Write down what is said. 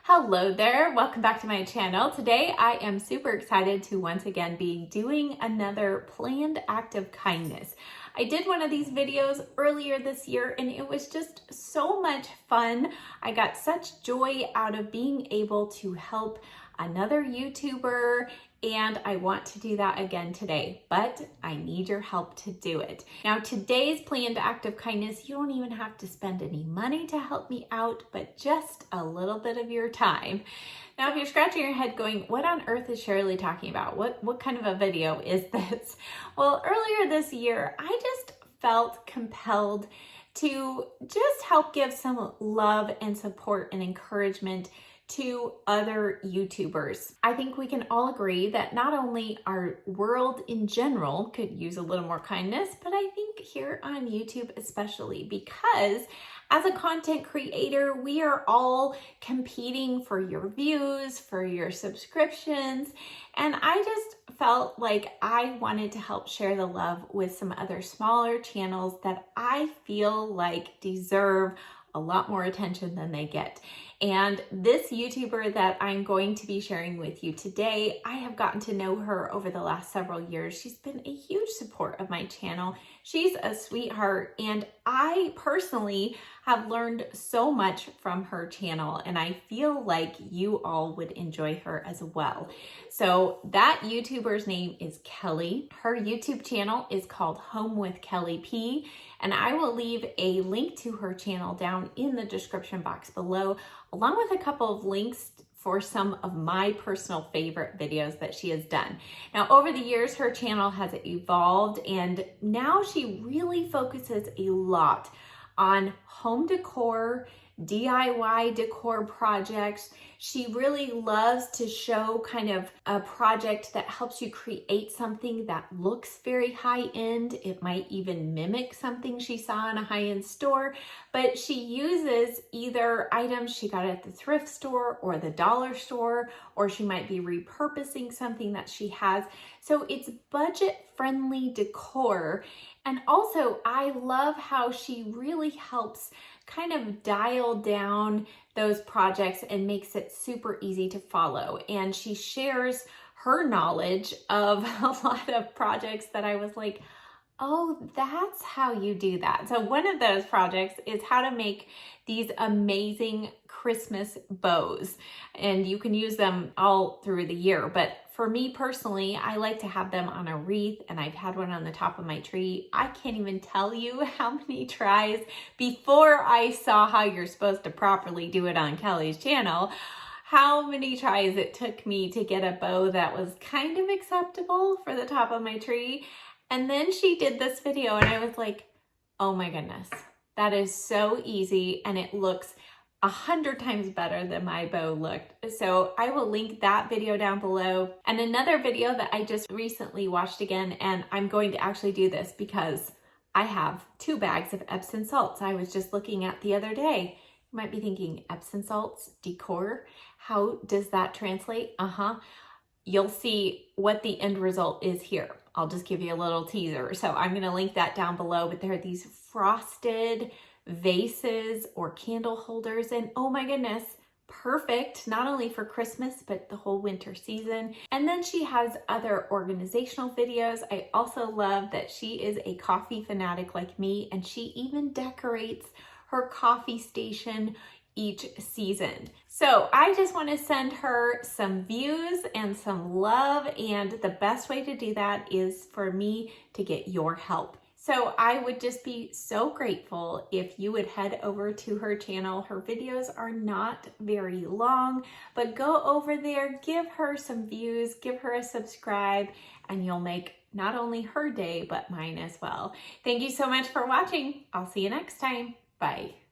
Hello there, welcome back to my channel. Today I am super excited to once again be doing another planned act of kindness. I did one of these videos earlier this year and it was just so much fun. I got such joy out of being able to help another YouTuber, and I want to do that again today, but I need your help to do it. Now, today's planned act of kindness, you don't even have to spend any money to help me out, but just a little bit of your time. Now, if you're scratching your head going, what on earth is Shirley talking about? What kind of a video is this? Well, earlier this year, I just felt compelled to just help give some love and support and encouragement to other YouTubers. I think we can all agree that not only our world in general could use a little more kindness, but I think here on YouTube especially, because as a content creator, we are all competing for your views, for your subscriptions, and I just felt like I wanted to help share the love with some other smaller channels that I feel like deserve a lot more attention than they get. And this YouTuber that I'm going to be sharing with you today, I have gotten to know her over the last several years. She's been a huge support of my channel. She's a sweetheart, and I personally have learned so much from her channel, and I feel like you all would enjoy her as well. So that YouTuber's name is Kelly. Her YouTube channel is called Home with Kelly P, and I will leave a link to her channel down in the description box below, along with a couple of links for some of my personal favorite videos that she has done. Now, over the years, her channel has evolved, and now she really focuses a lot on home decor, DIY decor projects. She really loves to show kind of a project that helps you create something that looks very high-end. It might even mimic something she saw in a high-end store, but she uses either items she got at the thrift store or the dollar store, or she might be repurposing something that she has. So it's budget-friendly decor. And also, I love how she really helps kind of dial down those projects and makes it super easy to follow. And she shares her knowledge of a lot of projects that I was like, oh, that's how you do that. So one of those projects is how to make these amazing Christmas bows. And you can use them all through the year. But for me personally, I like to have them on a wreath, and I've had one on the top of my tree. I can't even tell you how many tries before I saw how you're supposed to properly do it on Kelly's channel, how many tries it took me to get a bow that was kind of acceptable for the top of my tree. And then she did this video and I was like, oh my goodness, that is so easy, and it looks 100 times better than my bow looked. So I will link that video down below. And another video that I just recently watched again, and I'm going to actually do this because I have 2 bags of Epsom salts I was just looking at the other day. You might be thinking, Epsom salts, Decor, how does that translate? You'll see what the end result is here. I'll just give you a little teaser. So I'm gonna link that down below, but there are these frosted vases or candle holders, and oh my goodness, perfect not only for Christmas but the whole winter season. And then she has other organizational videos. I also love that she is a coffee fanatic like me, and she even decorates her coffee station each season. So I just want to send her some views and some love, and the best way to do that is for me to get your help. So I would just be so grateful if you would head over to her channel. Her videos are not very long, but go over there, give her some views, give her a subscribe, and you'll make not only her day, but mine as well. Thank you so much for watching. I'll see you next time. Bye.